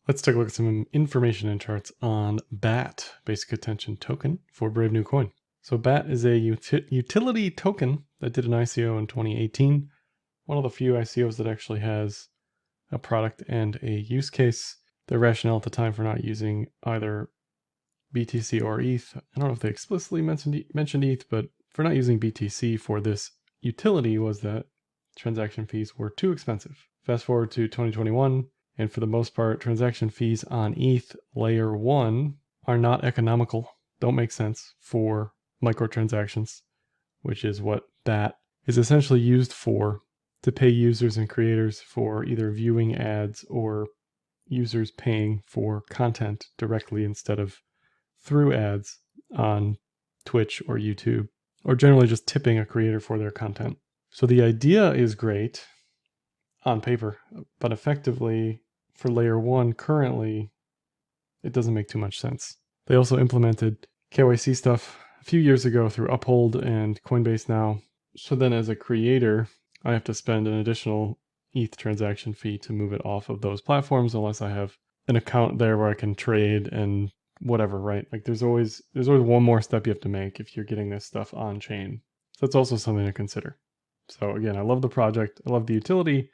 Let's take a look at some information and charts on BAT, Basic Attention Token for Brave New Coin. So BAT is a utility token that did an ICO in 2018. One of the few ICOs that actually has a product and a use case. Their rationale at the time for not using either BTC or ETH, I don't know if they explicitly mentioned ETH, but for not using BTC for this utility was that transaction fees were too expensive. Fast forward to 2021, and for the most part, transaction fees on ETH layer 1 are not economical, don't make sense for microtransactions, which is what BAT is essentially used for, to pay users and creators for either viewing ads or users paying for content directly instead of through ads on Twitch or YouTube, or generally just tipping a creator for their content. So the idea is great on paper, but effectively for layer 1 currently, it doesn't make too much sense. They also implemented KYC stuff a few years ago through Uphold and Coinbase now. So then as a creator, I have to spend an additional ETH transaction fee to move it off of those platforms unless I have an account there where I can trade and whatever, right? Like there's always one more step you have to make if you're getting this stuff on chain. So that's also something to consider. So again, I love the project. I love the utility.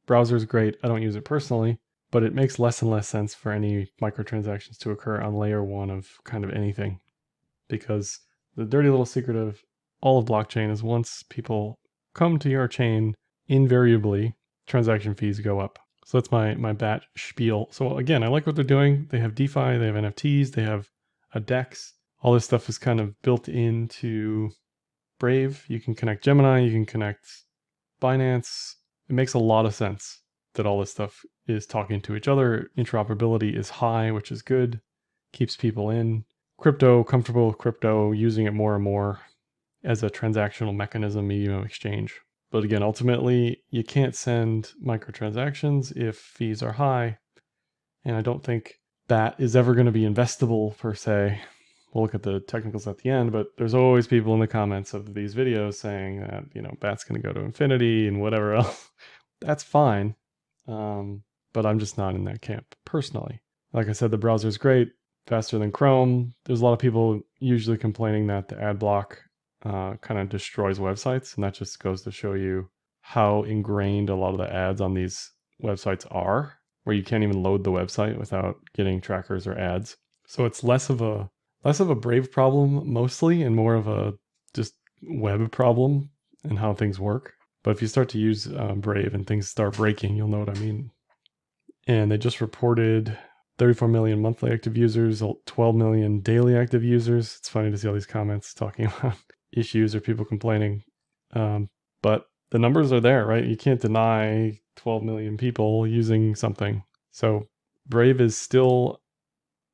Browser is great. I don't use it personally, but it makes less and less sense for any microtransactions to occur on layer 1 of kind of anything, because the dirty little secret of all of blockchain is once people come to your chain, invariably transaction fees go up. So that's my BAT spiel. So again, I like what they're doing. They have DeFi, they have NFTs, they have a DEX. All this stuff is kind of built into Brave. You can connect Gemini, you can connect Binance. It makes a lot of sense that all this stuff is talking to each other. Interoperability is high, which is good. Keeps people in crypto, comfortable with crypto, using it more and more as a transactional mechanism, medium of exchange. But again, ultimately, you can't send microtransactions if fees are high. And I don't think BAT is ever going to be investable per se. We'll look at the technicals at the end, but there's always people in the comments of these videos saying that, BAT's going to go to infinity and whatever else. That's fine. But I'm just not in that camp personally. Like I said, the browser is great, faster than Chrome. There's a lot of people usually complaining that the ad block kind of destroys websites, and that just goes to show you how ingrained a lot of the ads on these websites are, where you can't even load the website without getting trackers or ads. So it's less of a Brave problem mostly, and more of a just web problem and how things work. But if you start to use Brave and things start breaking, you'll know what I mean. And they just reported 34 million monthly active users, 12 million daily active users. It's funny to see all these comments talking about issues or people complaining. But the numbers are there, right? You can't deny 12 million people using something. So Brave is still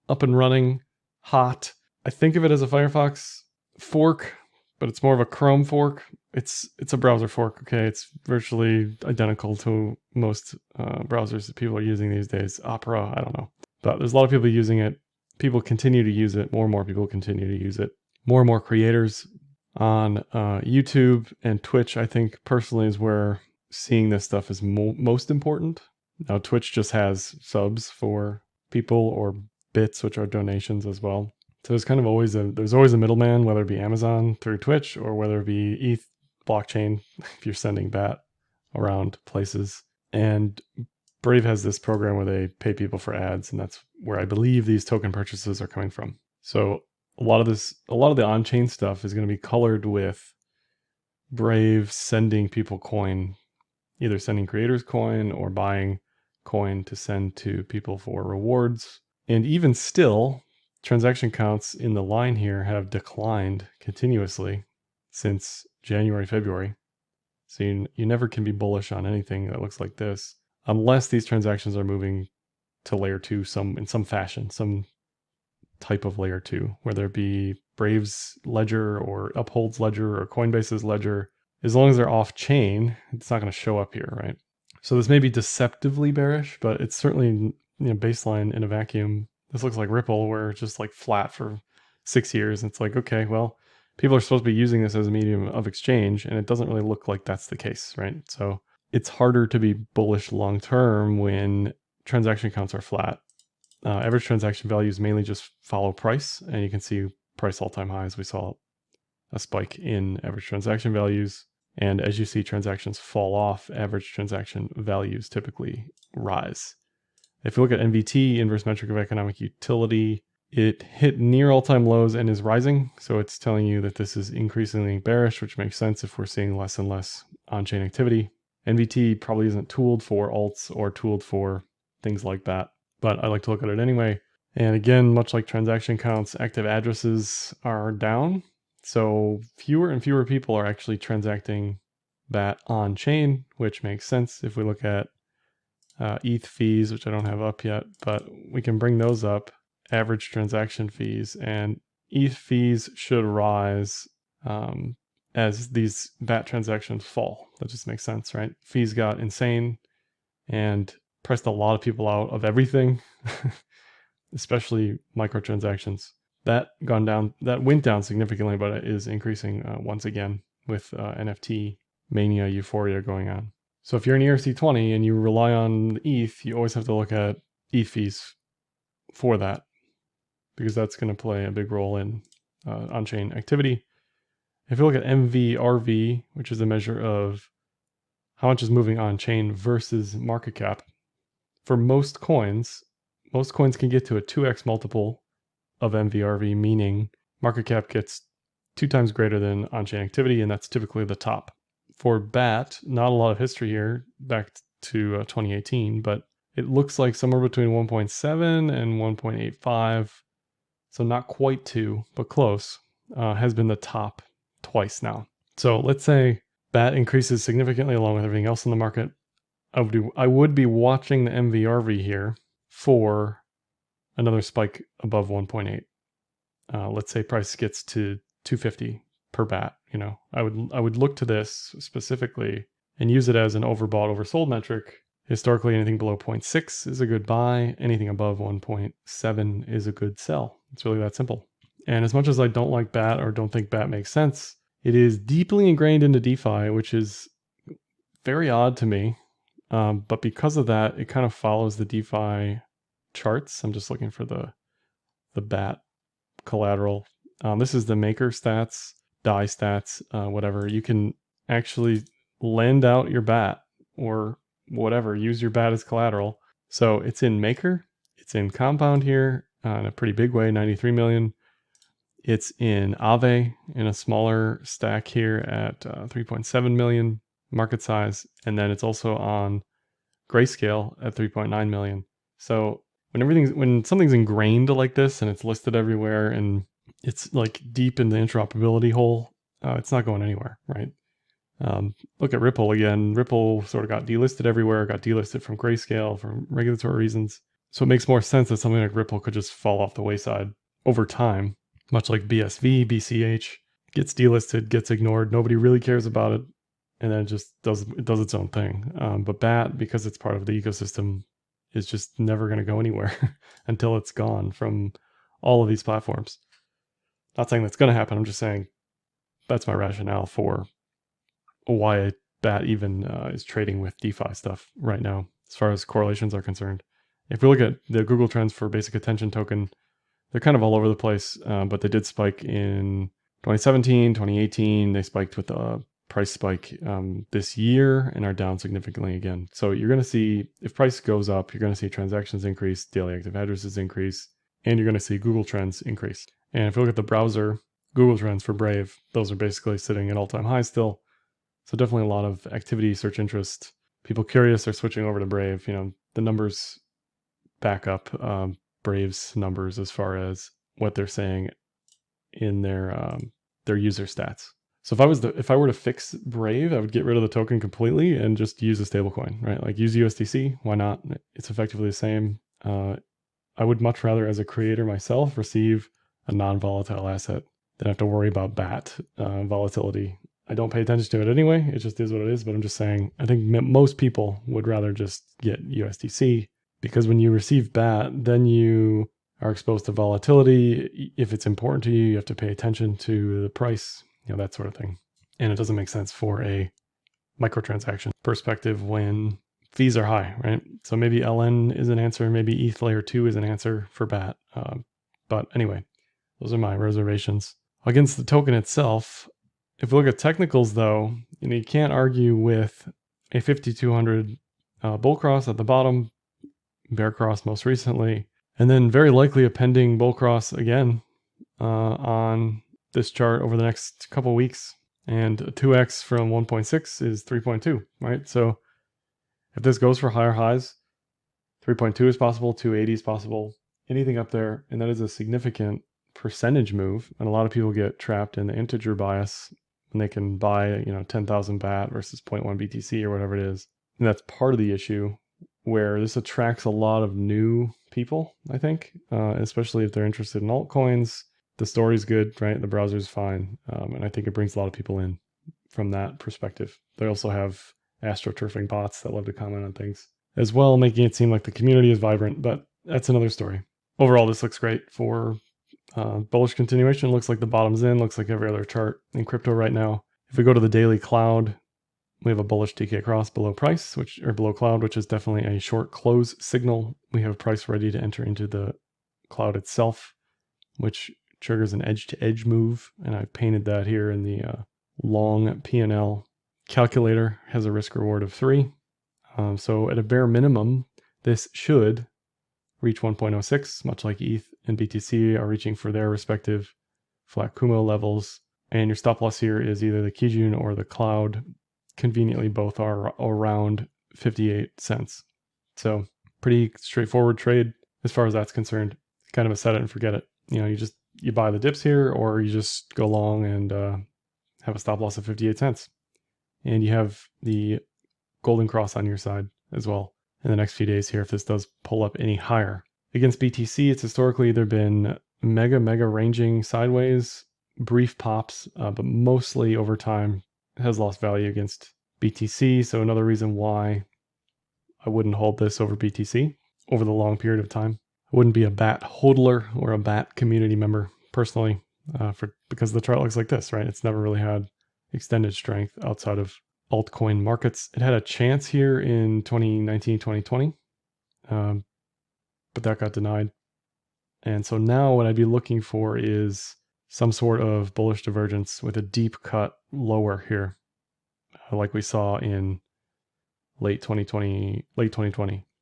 up and running, hot. I think of it as a Firefox fork, but it's more of a Chrome fork. It's a browser fork, okay? It's virtually identical to most browsers that people are using these days. Opera, I don't know. But there's a lot of people using it. People continue to use it. More and more people continue to use it. More and more creators on YouTube and Twitch, I think, personally, is where seeing this stuff is most important. Now, Twitch just has subs for people, or bits, which are donations as well. So there's kind of always a middleman, whether it be Amazon through Twitch or whether it be ETH blockchain, if you're sending BAT around places. And Brave has this program where they pay people for ads, and that's where I believe these token purchases are coming from. So a lot of the on-chain stuff is going to be colored with Brave sending people coin, either sending creators coin or buying coin to send to people for rewards. And even still, transaction counts in the line here have declined continuously since January, February. So you never can be bullish on anything that looks like this, unless these transactions are moving to layer 2 in some fashion, some type of layer 2, whether it be Brave's ledger or Uphold's ledger or Coinbase's ledger. As long as they're off chain, it's not going to show up here, right? So this may be deceptively bearish, but it's certainly baseline in a vacuum. This looks like Ripple, where it's just like flat for 6 years. It's like, okay, well, people are supposed to be using this as a medium of exchange, and it doesn't really look like that's the case, right? So it's harder to be bullish long term when transaction counts are flat. Average transaction values mainly just follow price, and you can see price all-time highs. We saw a spike in average transaction values, and as you see transactions fall off, average transaction values typically rise. If you look at NVT, inverse metric of economic utility, it hit near all-time lows and is rising, so it's telling you that this is increasingly bearish, which makes sense if we're seeing less and less on-chain activity. NVT probably isn't tooled for alts or tooled for things like that, but I like to look at it anyway. And again, much like transaction counts, active addresses are down. So fewer and fewer people are actually transacting BAT on chain, which makes sense if we look at ETH fees, which I don't have up yet, but we can bring those up, average transaction fees, and ETH fees should rise as these BAT transactions fall. That just makes sense, right? Fees got insane and pressed a lot of people out of everything, especially microtransactions. That went down significantly, but it is increasing once again with NFT mania euphoria going on. So if you're an ERC20 and you rely on ETH, you always have to look at ETH fees for that, because that's going to play a big role in on-chain activity. If you look at MVRV, which is a measure of how much is moving on-chain versus market cap, for most coins can get to a 2x multiple of MVRV, meaning market cap gets 2 times greater than on-chain activity, and that's typically the top. For BAT, not a lot of history here, back to 2018, but it looks like somewhere between 1.7 and 1.85, so not quite 2, but close, has been the top twice now. So let's say BAT increases significantly along with everything else in the market. I would be watching the MVRV here for another spike above 1.8. Let's say price gets to 250 per BAT. I would look to this specifically and use it as an overbought, oversold metric. Historically, anything below 0.6 is a good buy. Anything above 1.7 is a good sell. It's really that simple. And as much as I don't like BAT or don't think BAT makes sense, it is deeply ingrained into DeFi, which is very odd to me. But because of that, it kind of follows the DeFi charts. I'm just looking for the BAT collateral. This is the maker stats, DAI stats, whatever. You can actually lend out your BAT or whatever, use your BAT as collateral. So it's in maker, it's in compound here in a pretty big way, 93 million. It's in Aave in a smaller stack here at 3.7 million market size. And then it's also on Grayscale at 3.9 million. So when something's ingrained like this and it's listed everywhere and it's like deep in the interoperability hole, it's not going anywhere, right? Look at Ripple again. Ripple sort of got delisted everywhere, got delisted from Grayscale for regulatory reasons. So it makes more sense that something like Ripple could just fall off the wayside over time, much like BSV, BCH gets delisted, gets ignored. Nobody really cares about it. And then it just does its own thing. But BAT, because it's part of the ecosystem, is just never going to go anywhere until it's gone from all of these platforms. Not saying that's going to happen. I'm just saying that's my rationale for why BAT even is trading with DeFi stuff right now, as far as correlations are concerned. If we look at the Google Trends for basic attention token, they're kind of all over the place, but they did spike in 2017, 2018. They spiked with a price spike this year and are down significantly again. So you're going to see, if price goes up, you're going to see transactions increase, daily active addresses increase, and you're going to see Google Trends increase. And if you look at the browser, Google Trends for Brave, those are basically sitting at all-time highs still. So definitely a lot of activity, search interest. People curious are switching over to Brave. The numbers back up Brave's numbers as far as what they're saying in their user stats. So if I were to fix Brave, I would get rid of the token completely and just use a stablecoin, right? Like use USDC. Why not? It's effectively the same. I would much rather, as a creator myself, receive a non-volatile asset than have to worry about BAT volatility. I don't pay attention to it anyway. It just is what it is. But I'm just saying, I think most people would rather just get USDC, because when you receive BAT, then you are exposed to volatility. If it's important to you, you have to pay attention to the price, that sort of thing. And it doesn't make sense for a microtransaction perspective when fees are high, right? So maybe LN is an answer, maybe ETH layer 2 is an answer for BAT. But anyway, those are my reservations. Against the token itself, if we look at technicals though, you can't argue with a 5200 bull cross at the bottom, bear cross most recently, and then very likely a pending bull cross again on this chart over the next couple weeks. And 2x from 1.6 is 3.2, right? So if this goes for higher highs, 3.2 is possible, 280 is possible, anything up there, and that is a significant percentage move. And a lot of people get trapped in the integer bias when they can buy, 10,000 BAT versus 0.1 BTC or whatever it is. And that's part of the issue where this attracts a lot of new people, I think, especially if they're interested in altcoins. The story's good, right? The browser's fine. And I think it brings a lot of people in from that perspective. They also have astroturfing bots that love to comment on things as well, making it seem like the community is vibrant, but that's another story. Overall, this looks great for bullish continuation. Looks like the bottom's in, looks like every other chart in crypto right now. If we go to the daily cloud, we have a bullish TK cross below price, below cloud, which is definitely a short close signal. We have a price ready to enter into the cloud itself, which triggers an edge-to-edge move, and I've painted that here in the long P&L calculator. Has a risk reward of 3. So at a bare minimum, this should reach 1.06, much like ETH and BTC are reaching for their respective flat Kumo levels. And your stop loss here is either the Kijun or the cloud. Conveniently, both are around 58 cents. So pretty straightforward trade as far as that's concerned. Kind of a set it and forget it. You buy the dips here, or you just go long and have a stop loss of 58 cents. And you have the golden cross on your side as well in the next few days here if this does pull up any higher. Against BTC, it's historically either been mega ranging sideways, brief pops, but mostly over time has lost value against BTC. So another reason why I wouldn't hold this over BTC over the long period of time. I wouldn't be a BAT hodler or a BAT community member personally because the chart looks like this, right? It's never really had extended strength outside of altcoin markets. It had a chance here in 2019, 2020, but that got denied. And so now what I'd be looking for is some sort of bullish divergence with a deep cut lower here, like we saw in late 2020.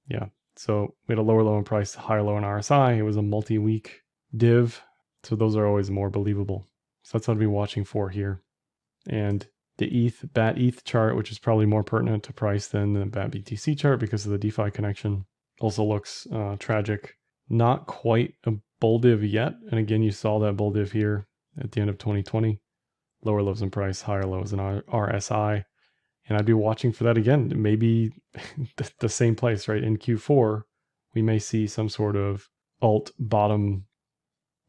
Yeah. So we had a lower low in price, higher low in RSI. It was a multi-week div. So those are always more believable. So that's what I'd be watching for here. And the BAT ETH chart, which is probably more pertinent to price than the BAT BTC chart because of the DeFi connection, also looks tragic. Not quite a bull div yet. And again, you saw that bull div here at the end of 2020. Lower lows in price, higher lows in RSI. And I'd be watching for that again. Maybe the same place, right? In Q4, we may see some sort of alt bottom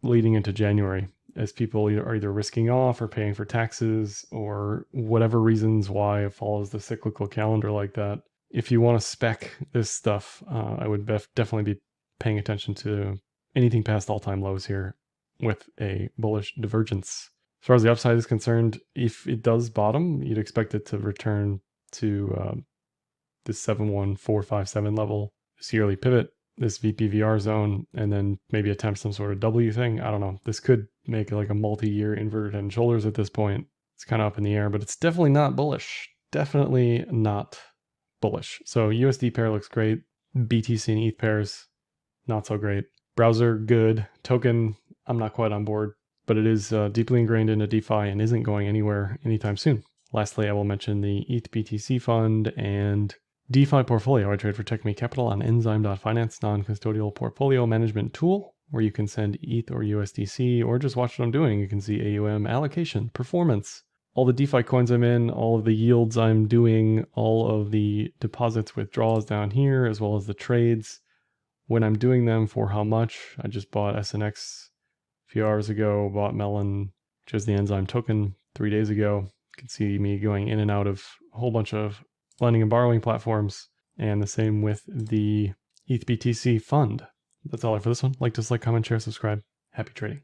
leading into January as people are either risking off or paying for taxes or whatever reasons why it follows the cyclical calendar like that. If you want to spec this stuff, I would definitely be paying attention to anything past all-time lows here with a bullish divergence. As far as the upside is concerned, if it does bottom, you'd expect it to return to this 71457 level, this yearly pivot, this VPVR zone, and then maybe attempt some sort of W thing. I don't know. This could make like a multi-year inverted head and shoulders at this point. It's kind of up in the air, but it's definitely not bullish. Definitely not bullish. So USD pair looks great. BTC and ETH pairs, not so great. Browser, good. Token, I'm not quite on board, but it is deeply ingrained into DeFi and isn't going anywhere anytime soon. Lastly, I will mention the ETH-BTC fund and DeFi portfolio. I trade for Techemy Capital on Enzyme.finance, non-custodial portfolio management tool, where you can send ETH or USDC or just watch what I'm doing. You can see AUM, allocation, performance, all the DeFi coins I'm in, all of the yields I'm doing, all of the deposits, withdrawals down here, as well as the trades, when I'm doing them, for how much. I just bought SNX a few hours ago, bought Melon, which is the Enzyme token, 3 days ago. You can see me going in and out of a whole bunch of lending and borrowing platforms, and the same with the ETH-BTC fund. That's all I have for this one. Like, dislike, comment, share, subscribe. Happy trading.